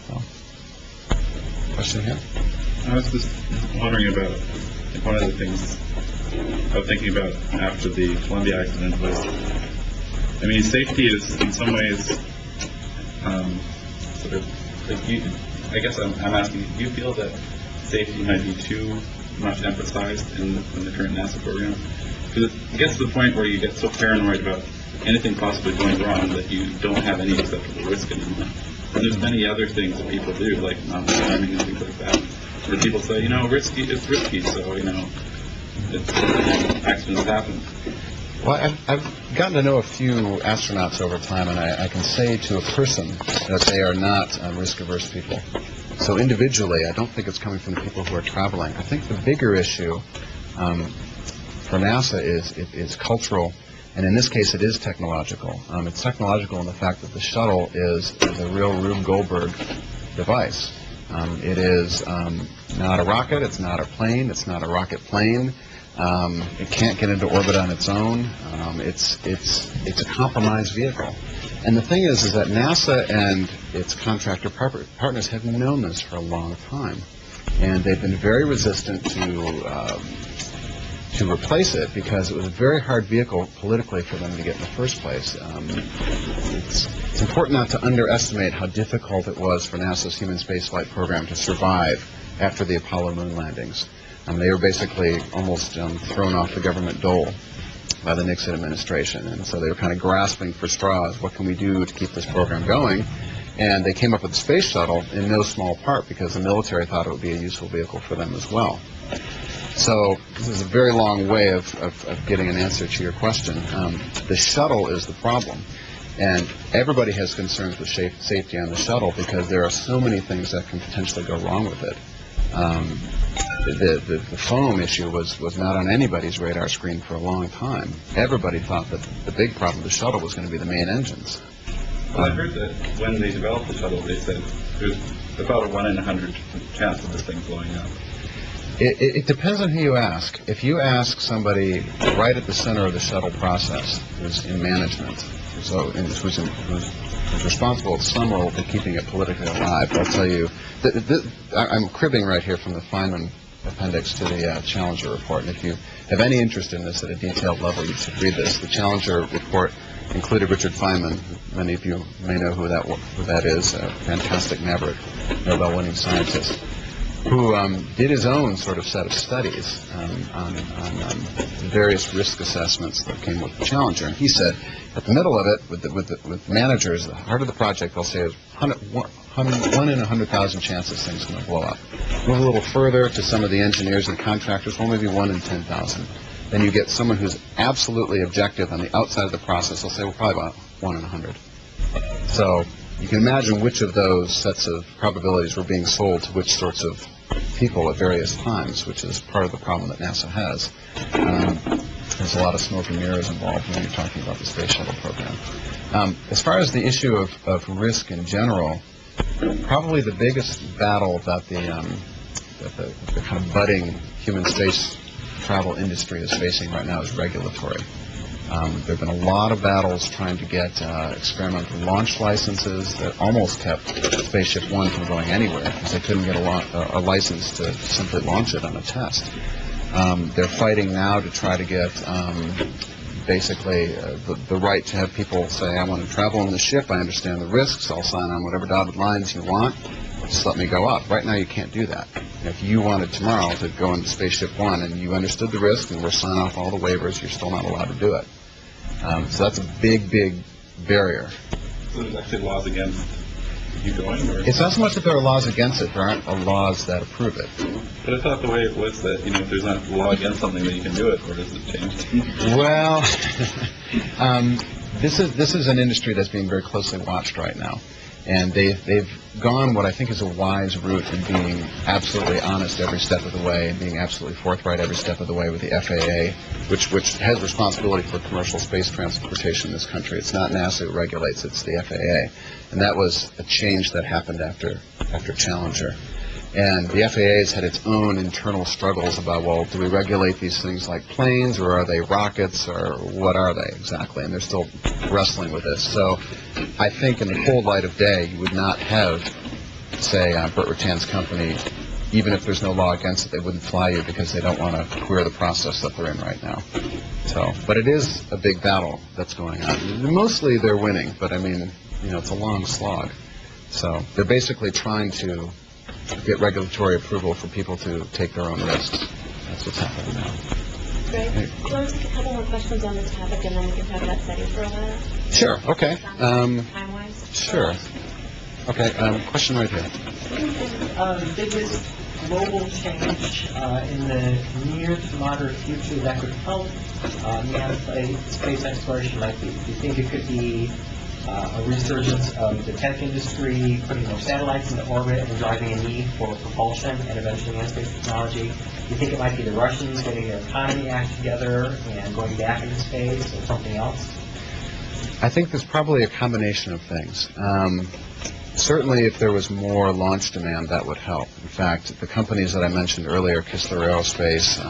So, question here? I was just wondering about one of the things I was thinking about after the Columbia accident was, safety is in some ways sort of, I guess I'm asking, do you feel that safety might be too much emphasized in the current NASA program? Because it gets to the point where you get so paranoid about anything possibly going wrong that you don't have any acceptable risk anymore. And there's many other things that people do, like non-climbing and things like that, where people say, it's risky, so, accidents happen. Well, I've gotten to know a few astronauts over time, and I can say to a person that they are not risk-averse people. So individually, I don't think it's coming from the people who are traveling. I think the bigger issue for NASA is cultural, and in this case, it is technological. It's technological in the fact that the shuttle is a real Rube Goldberg device. It is not a rocket. It's not a plane. It's not a rocket plane. It can't get into orbit on its own. It's a compromised vehicle. And the thing is that NASA and its contractor partners have known this for a long time, and they've been very resistant to replace it because it was a very hard vehicle politically for them to get in the first place. It's important not to underestimate how difficult it was for NASA's human spaceflight program to survive after the Apollo moon landings. They were basically almost thrown off the government dole by the Nixon administration, and so they were kind of grasping for straws. What can we do to keep this program going? And they came up with the space shuttle in no small part because the military thought it would be a useful vehicle for them as well. So this is a very long way of getting an answer to your question. The shuttle is the problem. And everybody has concerns with safety on the shuttle because there are so many things that can potentially go wrong with it. The foam issue was not on anybody's radar screen for a long time. Everybody thought that the big problem with the shuttle was going to be the main engines. Well, I heard that when they developed the shuttle, they said there's about a 1 in 100 chance of this thing blowing up. It depends on who you ask. If you ask somebody right at the center of the shuttle process, who's in management, who's responsible at some role for keeping it politically alive, they'll tell you. I'm cribbing right here from the Feynman appendix to the Challenger report. And if you have any interest in this at a detailed level, you should read this. The Challenger report included Richard Feynman. Many of you may know who that is, a fantastic maverick, Nobel-winning scientist, who did his own sort of set of studies on various risk assessments that came with the Challenger. And he said, at the middle of it, with managers, the heart of the project, they'll say is 1 in 100,000 chances things going to blow up. Move a little further to some of the engineers and contractors, well, maybe 1 in 10,000. Then you get someone who's absolutely objective on the outside of the process. They'll say, well, probably about 1 in 100. So you can imagine which of those sets of probabilities were being sold to which sorts of people at various times, which is part of the problem that NASA has. There's a lot of smoke and mirrors involved when you're talking about the Space Shuttle program. As far as the issue of risk in general, probably the biggest battle that the kind of budding human space travel industry is facing right now is regulatory. There have been a lot of battles trying to get experimental launch licenses that almost kept SpaceShipOne from going anywhere because they couldn't get a license to simply launch it on a test. They're fighting now to try to get basically the right to have people say, I want to travel on the ship, I understand the risks, I'll sign on whatever dotted lines you want, just let me go up. Right now you can't do that. If you wanted tomorrow to go into SpaceShipOne and you understood the risk and were signing off all the waivers, you're still not allowed to do it. So that's a big, big barrier. So there's actually laws against you going? Or? It's not so much that there are laws against it, there aren't laws that approve it. But I thought the way it was that, if there's not a law against something, that you can do it, or does it change? Well, this is an industry that's being very closely watched right now. And they've gone what I think is a wise route in being absolutely honest every step of the way and being absolutely forthright every step of the way with the FAA, which has responsibility for commercial space transportation in this country. It's not NASA who regulates, it's the FAA. And that was a change that happened after Challenger. And the FAA has had its own internal struggles about, well, do we regulate these things like planes, or are they rockets, or what are they exactly? And they're still wrestling with this. So I think in the cold light of day, you would not have, say, Burt Rutan's company, even if there's no law against it, they wouldn't fly you because they don't want to queer the process that they're in right now. So, but it is a big battle that's going on. Mostly they're winning, but I mean, it's a long slog. So they're basically trying to get regulatory approval for people to take their own risks. That's what's happening now. Great. Do you want to take a couple more questions on this topic, and then we can talk about SETI for a while? Sure, okay. Time-wise? Sure. Okay, question right here. The biggest global change in the near to moderate future that could help manned space exploration might be? Do you think it could be a resurgence of the tech industry, putting more satellites into orbit and driving a need for propulsion and eventually manned space technology? Do you think it might be the Russians getting their economy act together and going back into space, or something else? I think there's probably a combination of things. Certainly, if there was more launch demand, that would help. In fact, the companies that I mentioned earlier, Kistler Aerospace,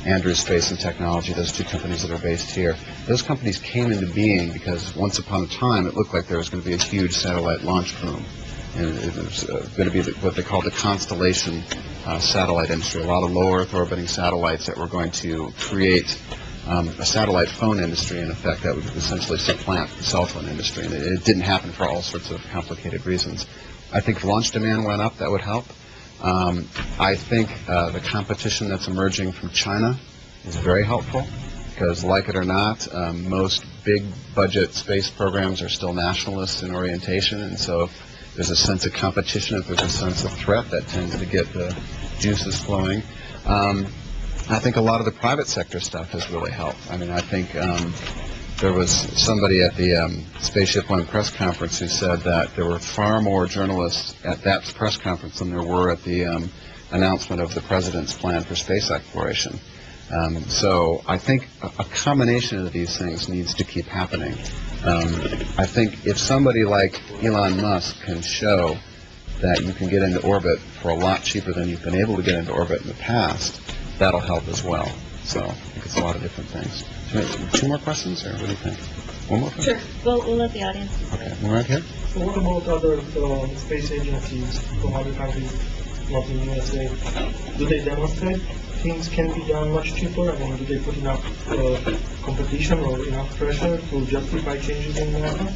Andrews Space and Technology, those two companies that are based here, those companies came into being because once upon a time it looked like there was going to be a huge satellite launch boom. And it was going to be what they call the constellation satellite industry, a lot of low Earth orbiting satellites that were going to create a satellite phone industry, in effect, that would essentially supplant the cell phone industry. And it didn't happen for all sorts of complicated reasons. I think if launch demand went up, that would help. I think the competition that's emerging from China is very helpful. because, like it or not, most big budget space programs are still nationalist in orientation, and so if there's a sense of competition, if there's a sense of threat, that tends to get the juices flowing. I think a lot of the private sector stuff has really helped. I mean, I think there was somebody at the SpaceShipOne press conference who said that there were far more journalists at that press conference than there were at the announcement of the president's plan for space exploration. So I think a combination of these things needs to keep happening. I think if somebody like Elon Musk can show that you can get into orbit for a lot cheaper than you've been able to get into orbit in the past, that'll help as well. So I think it's a lot of different things. Two more questions, or what do you think? One more question? Sure. We'll let the audience. Okay, one right here. So what about other space agencies from other countries, not in the USA? Do they demonstrate things can be done much cheaper? I mean, do they put enough competition or enough pressure to justify changes in America?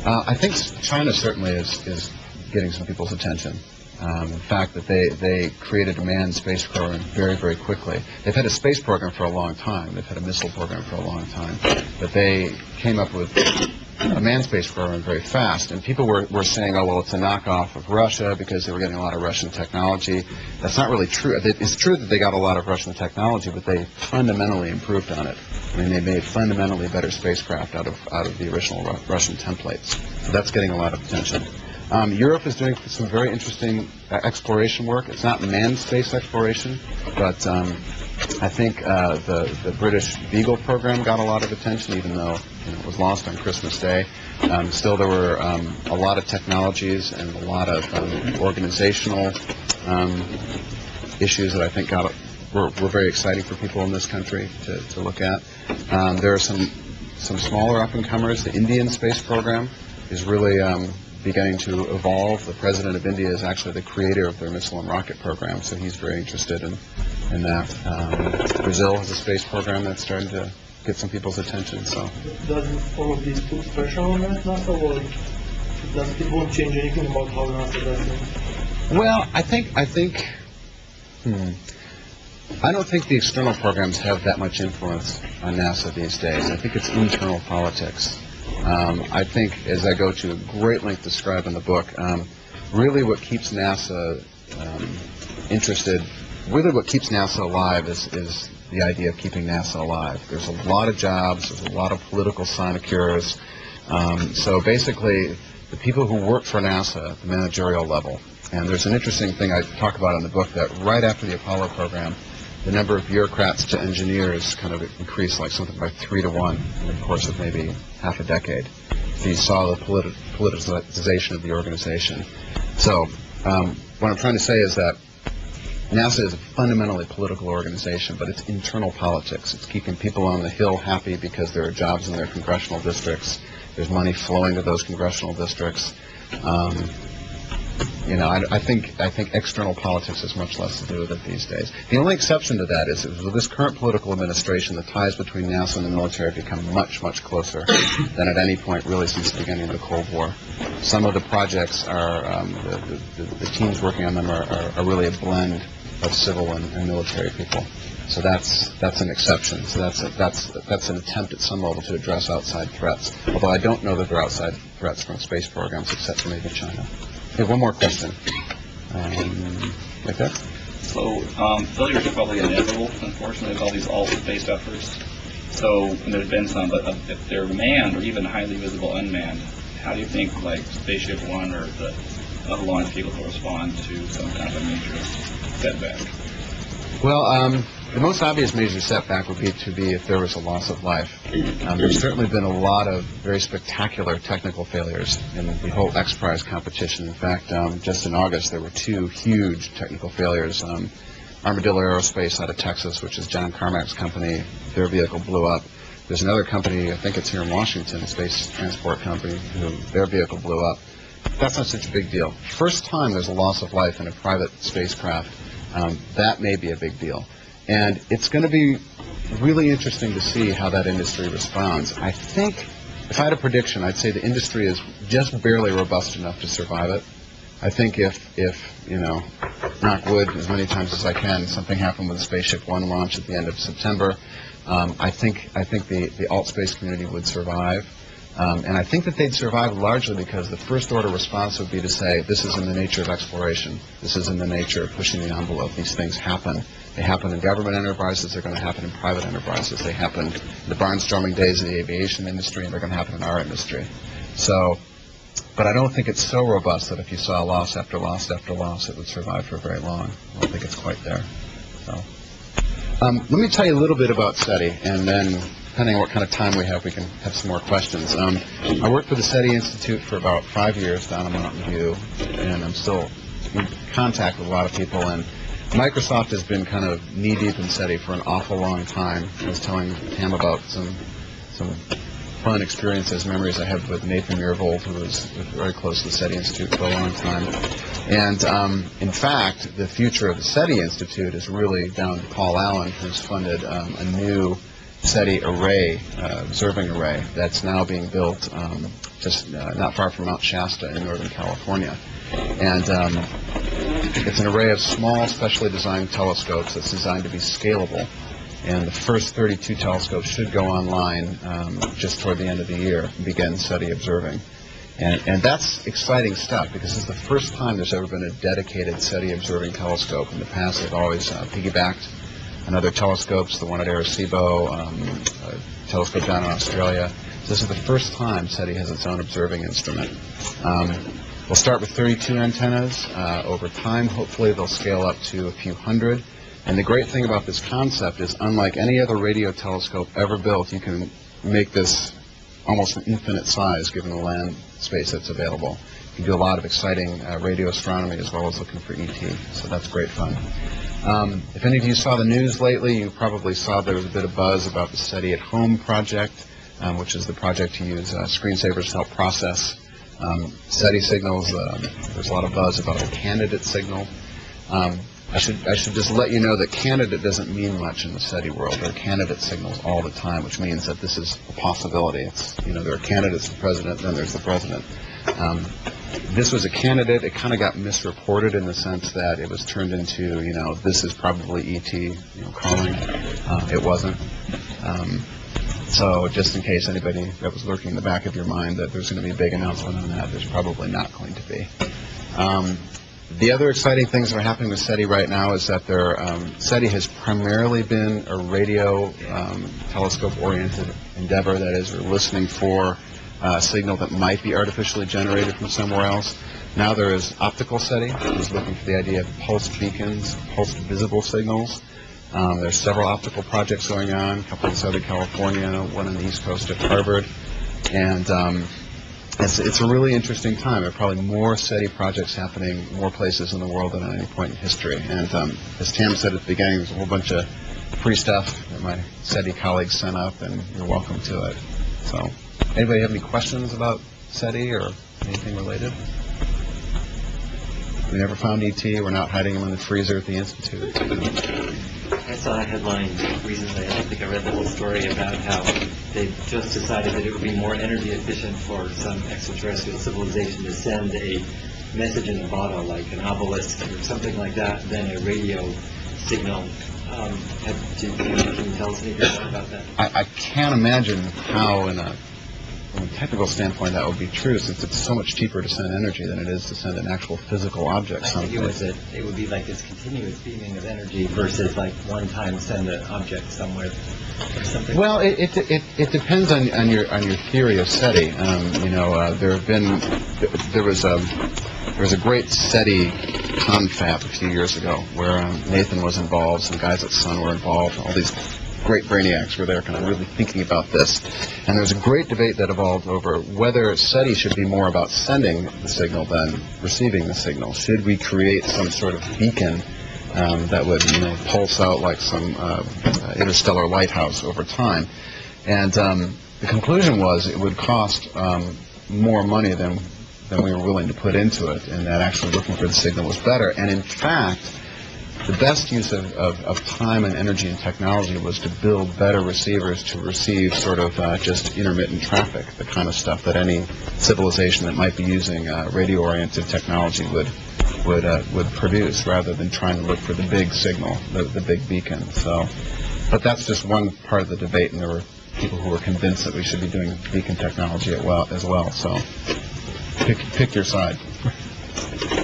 I think China certainly is getting some people's attention. The fact that they created a manned space program very, very quickly. They've had a space program for a long time. They've had a missile program for a long time. But they came up with a manned space program very fast. And people were saying, oh, well, it's a knockoff of Russia because they were getting a lot of Russian technology. That's not really true. It's true that they got a lot of Russian technology, but they fundamentally improved on it. I mean, they made fundamentally better spacecraft out of the original Russian templates. So that's getting a lot of attention. Europe is doing some very interesting exploration work. It's not manned space exploration, but I think the British Beagle program got a lot of attention, even though it was lost on Christmas Day. Still, there were a lot of technologies and a lot of organizational issues that I think were very exciting for people in this country to look at. There are some smaller up-and-comers. The Indian space program is really beginning to evolve. The president of India is actually the creator of their missile and rocket program, so he's very interested in that. Brazil has a space program that's starting to get some people's attention. So, does all of these put pressure on NASA, or it won't change anything about how NASA does it? Well, I don't think the external programs have that much influence on NASA these days. I think it's internal politics. I think, as I go to great length to describe in the book, really what keeps NASA interested, really what keeps NASA alive is the idea of keeping NASA alive. There's a lot of jobs, there's a lot of political sinecures. So basically, the people who work for NASA at the managerial level, and there's an interesting thing I talk about in the book, that right after the Apollo program, the number of bureaucrats to engineers kind of increased like something by 3 to 1 in the course of maybe half a decade. So you saw the politicization of the organization. So what I'm trying to say is that NASA is a fundamentally political organization, but it's internal politics. It's keeping people on the Hill happy because there are jobs in their congressional districts. There's money flowing to those congressional districts. I think external politics has much less to do with it these days. The only exception to that is with this current political administration, the ties between NASA and the military have become much, much closer than at any point really since the beginning of the Cold War. Some of the projects are, the teams working on them are really a blend of civil and military people. So that's an exception. So that's an attempt at some level to address outside threats. Although I don't know that they're outside threats from space programs, except for maybe China. Okay, one more question. Right there. So failure is probably inevitable, unfortunately, with all these alt-based efforts. So there's been some, but if they're manned or even highly visible unmanned, how do you think like SpaceShipOne or the other launch vehicles will respond to some kind of a major setback? Well, the most obvious major setback would be if there was a loss of life. There's certainly been a lot of very spectacular technical failures in the whole X Prize competition. In fact, just in August, there were 2 huge technical failures. Armadillo Aerospace out of Texas, which is John Carmack's company, their vehicle blew up. There's another company, I think it's here in Washington, a space transport company, their vehicle blew up. That's not such a big deal. First time there's a loss of life in a private spacecraft, that may be a big deal. And it's going to be really interesting to see how that industry responds. I think, if I had a prediction, I'd say the industry is just barely robust enough to survive it. I think if knock wood as many times as I can, something happened with the SpaceShipOne launch at the end of September, I think the alt space community would survive. And I think that they'd survive largely because the first order response would be to say, this is in the nature of exploration. This is in the nature of pushing the envelope. These things happen. They happen in government enterprises. They're going to happen in private enterprises. They happen in the barnstorming days of the aviation industry, and they're going to happen in our industry. So, but I don't think it's so robust that if you saw loss after loss after loss, it would survive for very long. I don't think it's quite there. So, let me tell you a little bit about SETI, and then depending on what kind of time we have have some more questions. I worked for the SETI Institute for about 5 years down in Mountain View, and I'm still in contact with a lot of people. And Microsoft has been kind of knee-deep in SETI for an awful long time. I was telling Pam about some fun experiences, memories I had with Nathan Myhrvold, who was very close to the SETI Institute for a long time. And in fact, the future of the SETI Institute is really down to Paul Allen, who's funded a new SETI array, observing array, that's now being built just not far from Mount Shasta in Northern California. And it's an array of small, specially designed telescopes that's designed to be scalable. And the first 32 telescopes should go online just toward the end of the year and begin SETI observing. And that's exciting stuff because it's the first time there's ever been a dedicated SETI observing telescope. In the past, they've always piggybacked on other telescopes, the one at Arecibo, a telescope down in Australia. So this is the first time SETI has its own observing instrument. We'll start with 32 antennas. Over time, hopefully, they'll scale up to a few hundred. And the great thing about this concept is, unlike any other radio telescope ever built, you can make this almost an infinite size given the land space that's available. You can do a lot of exciting radio astronomy as well as looking for ET. So that's great fun. If any of you saw the news lately, you probably saw there was a bit of buzz about the SETI at Home project, which is the project to use screensavers to help process SETI signals. There's a lot of buzz about a candidate signal. I should just let you know that candidate doesn't mean much in the SETI world. There are candidate signals all the time, which means that this is a possibility. It's, there are candidates for president, then there's the president. This was a candidate. It kind of got misreported in the sense that it was turned into, this is probably ET, calling. It wasn't. So just in case anybody that was lurking in the back of your mind that there's going to be a big announcement on that, there's probably not going to be. The other exciting things that are happening with SETI right now is that SETI has primarily been a radio telescope-oriented endeavor. That is, we're listening for a signal that might be artificially generated from somewhere else. Now there is optical SETI, which is looking for the idea of pulsed beacons, pulsed visible signals. There's several optical projects going on, a couple in Southern California, one on the East Coast at Harvard. And it's a really interesting time. There are probably more SETI projects happening more places in the world than at any point in history. And as Tam said at the beginning, there's a whole bunch of free stuff that my SETI colleagues sent up, and you're welcome to it. So, anybody have any questions about SETI or anything related? We never found ET. We're not hiding them in the freezer at the Institute. I saw a headline recently, I don't think I read the whole story, about how they just decided that it would be more energy efficient for some extraterrestrial civilization to send a message in a bottle, like an obelisk or something like that, than a radio signal. Can you tell us anything more about that? I can't imagine how, from a technical standpoint, that would be true, since it's so much cheaper to send energy than it is to send an actual physical object. I think it would be like this continuous beaming of energy versus like one time send an object somewhere or something. Well, it depends on your theory of SETI. There was a great SETI confab a few years ago where Nathan was involved, some guys at Sun were involved, all these great brainiacs were there kind of really thinking about this. And there was a great debate that evolved over whether SETI should be more about sending the signal than receiving the signal. Should we create some sort of beacon that would pulse out like some interstellar lighthouse over time? And the conclusion was it would cost more money than we were willing to put into it, and that actually looking for the signal was better. And in fact, the best use of time and energy and technology was to build better receivers to receive sort of just intermittent traffic, the kind of stuff that any civilization that might be using radio-oriented technology would produce, rather than trying to look for the big signal, the big beacon. So But that's just one part of the debate, and there were people who were convinced that we should be doing beacon technology as well. So pick your side.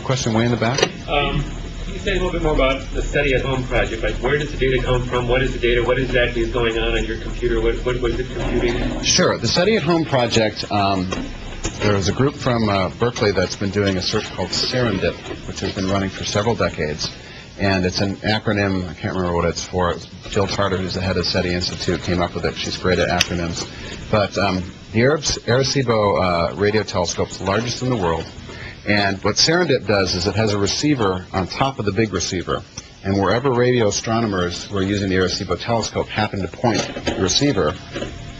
Question way in the back? Can you say a little bit more about the SETI at Home project? Like, where does the data come from? What is the data? What exactly is going on your computer? What is it computing? Sure. The SETI at Home project, there was a group from Berkeley that's been doing a search called Serendip, which has been running for several decades. And it's an acronym, I can't remember what it's for. Jill Tarter, who's the head of SETI Institute, came up with it. She's great at acronyms. But the Arecibo radio telescope is the largest in the world. And what Serendip does is it has a receiver on top of the big receiver. And wherever radio astronomers who are using the Arecibo telescope happen to point the receiver,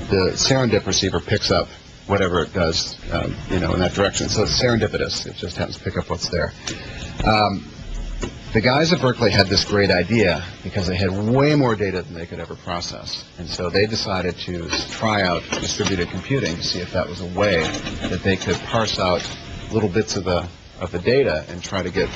the Serendip receiver picks up whatever it does, in that direction. So it's serendipitous. It just happens to pick up what's there. The guys at Berkeley had this great idea because they had way more data than they could ever process. And so they decided to try out distributed computing to see if that was a way that they could parse out little bits of the data and try to get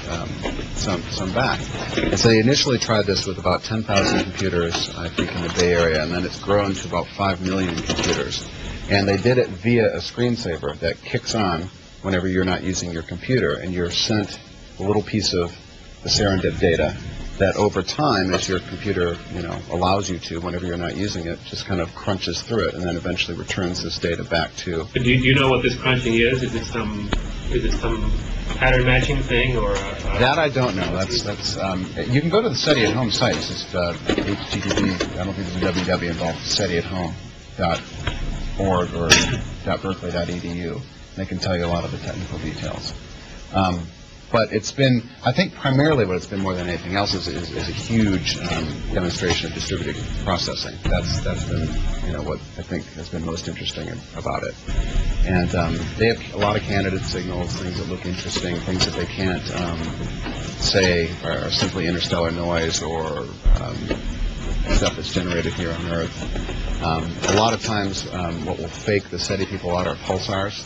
some back. And so they initially tried this with about 10,000 computers, I think, in the Bay Area, and then it's grown to about 5 million computers. And they did it via a screensaver that kicks on whenever you're not using your computer, and you're sent a little piece of the Serendip data that over time, as your computer, allows you to, whenever you're not using it, just kind of crunches through it and then eventually returns this data back to. Do you know what this crunching is? Is it some pattern matching thing, or? That I don't know. That's you can go to the SETI at Home site. It's just HTTP. I don't think there's a www involved. SETIathome.org or .berkeley.edu. They can tell you a lot of the technical details. But it's been, I think primarily what it's been more than anything else is a huge demonstration of distributed processing. That's been, what I think has been most interesting about it. And they have a lot of candidate signals, things that look interesting, things that they can't say are simply interstellar noise or stuff that's generated here on Earth. A lot of times what will fake the SETI people out are pulsars.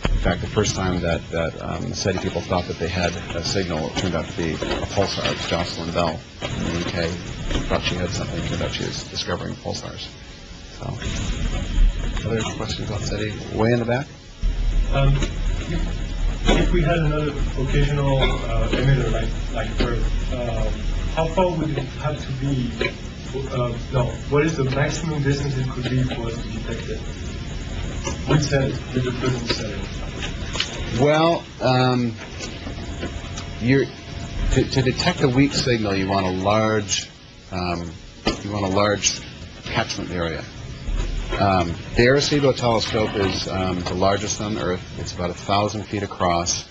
In fact, the first time that the SETI people thought that they had a signal, it turned out to be a pulsar. It was Jocelyn Bell in the UK. Thought she had something. It turned out she was discovering pulsars. So, other questions about SETI? Way in the back? If we had another occasional emitter like Earth, how far would it have to be? What is the maximum distance it could be for us to detect it? With SETI, with the present SETI? Well, to detect a weak signal, you want a large catchment area. The Arecibo telescope is the largest on Earth. It's about 1,000 feet across.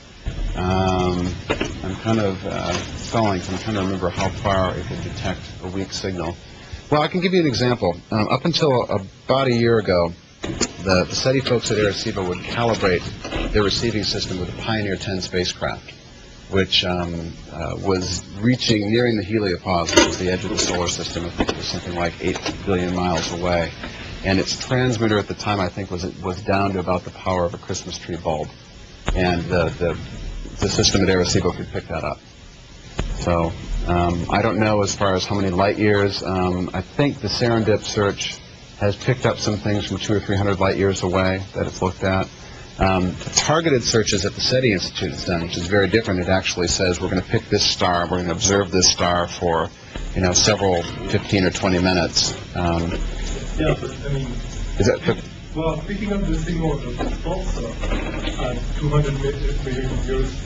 I'm kind of stalling, so I'm trying to remember how far it can detect a weak signal. Well, I can give you an example. Up until about a year ago, the SETI folks at Arecibo would calibrate their receiving system with a Pioneer 10 spacecraft, which was nearing the heliopause, which is the edge of the solar system. I think it was something like 8 billion miles away. And its transmitter at the time, I think, was down to about the power of a Christmas tree bulb. And the system at Arecibo could pick that up. So I don't know as far as how many light years. I think the Serendip search has picked up some things from 200 or 300 light years away that it's looked at. Targeted searches at the SETI Institute is done, which is very different. It actually says we're going to pick this star, we're going to observe this star for, several 15 or 20 minutes. Yeah, but I mean, well, picking up the signal of the pulsar at 200 million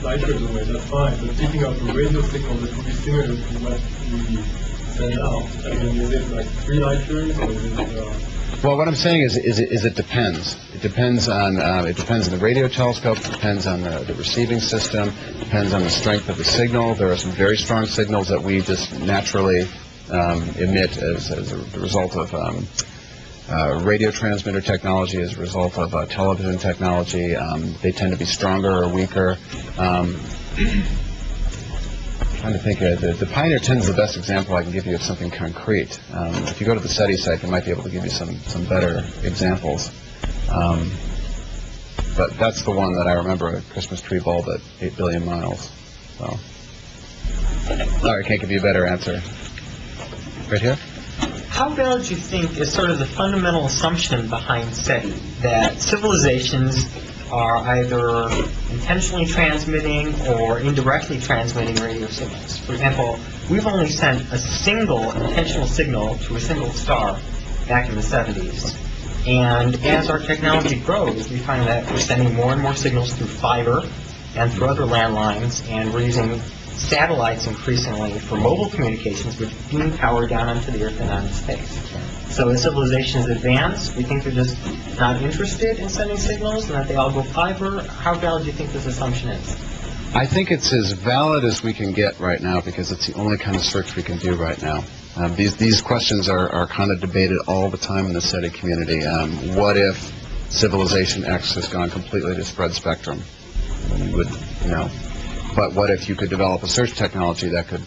light years away, that's fine. But picking up a radio signal that would be similar to what we send out, I mean, is it like 3 light years, or is it? Well, what I'm saying is it depends. It depends on the radio telescope. It depends on the receiving system. It depends on the strength of the signal. There are some very strong signals that we just naturally emit as a result of radio transmitter technology, as a result of television technology. They tend to be stronger or weaker. Trying to think, the Pioneer 10 is the best example I can give you of something concrete. If you go to the SETI site, they might be able to give you some better examples. But that's the one that I remember, a Christmas tree bulb at 8 billion miles. So, sorry, I can't give you a better answer. Right here? how valid do you think is sort of the fundamental assumption behind SETI, that civilizations are either intentionally transmitting or indirectly transmitting radio signals? For example, we've only sent a single intentional signal to a single star back in the 70s. And as our technology grows, we find that we're sending more and more signals through fiber and through other landlines, and we're using satellites increasingly for mobile communications, which beam power down onto the Earth and out into space. So as civilizations advance, we think they're just not interested in sending signals and that they all go fiber. How valid do you think this assumption is? I think it's as valid as we can get right now, because it's the only kind of search we can do right now. These questions are kind of debated all the time in the SETI community. What if civilization X has gone completely to spread spectrum? You would, But what if you could develop a search technology that could,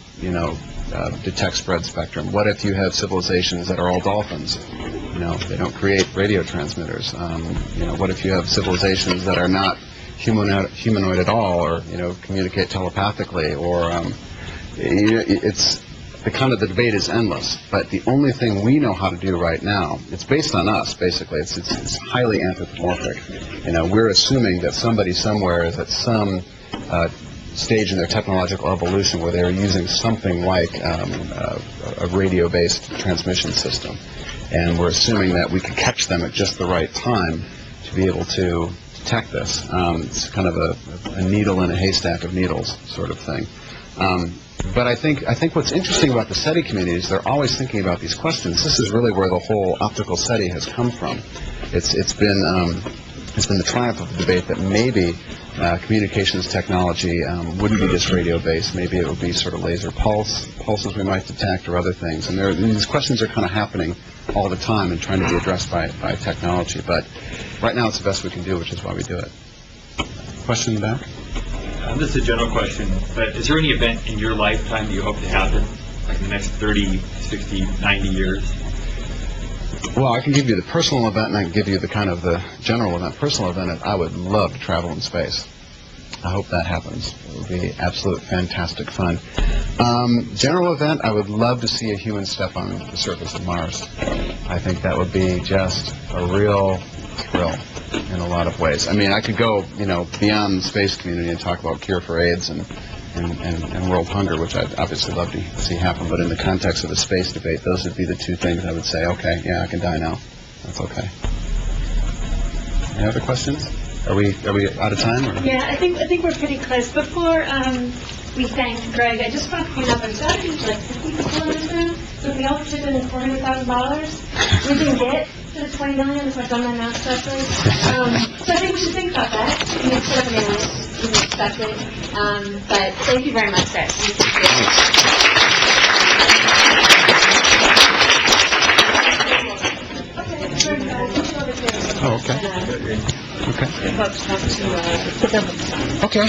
detect spread spectrum? What if you have civilizations that are all dolphins? They don't create radio transmitters. What if you have civilizations that are not humanoid at all, or communicate telepathically? Or the debate is endless. But the only thing we know how to do right now, it's based on us basically. It's highly anthropomorphic. We're assuming that somebody somewhere is at some stage in their technological evolution where they're using something like a radio-based transmission system, and we're assuming that we can catch them at just the right time to be able to detect this. It's kind of a needle in a haystack of needles sort of thing. But I think what's interesting about the SETI community is they're always thinking about these questions. This is really where the whole optical SETI has come from. It's been the triumph of the debate that maybe communications technology wouldn't be just radio-based. Maybe it would be sort of laser pulses we might detect, or other things. And these questions are kind of happening all the time and trying to be addressed by technology. But right now it's the best we can do, which is why we do it. Question in the back? This is a general question, but is there any event in your lifetime that you hope to happen, like in the next 30, 60, 90 years? Well, I can give you the personal event, and I can give you the kind of the general event. Personal event, I would love to travel in space. I hope that happens. It would be absolute fantastic fun. General event, I would love to see a human step on the surface of Mars. I think that would be just a real thrill in a lot of ways. I mean, I could go, beyond the space community and talk about cure for AIDS and world hunger, which I'd obviously love to see happen. But in the context of the space debate, those would be the two things I would say, okay, yeah, I can die now. That's okay. Any other questions? Are we out of time? Or? Yeah, I think we're pretty close. Before we thank Greg, I just want to point out there's got to be like 50 people in this room. So if we all chip in $400,000, we can get to the $20 million, if I've done my math correctly. So I think we should think about that. I mean, it's sort of an analysis is expected. But thank you very much, guys. Oh, okay. Okay. Folks have to put them. Okay.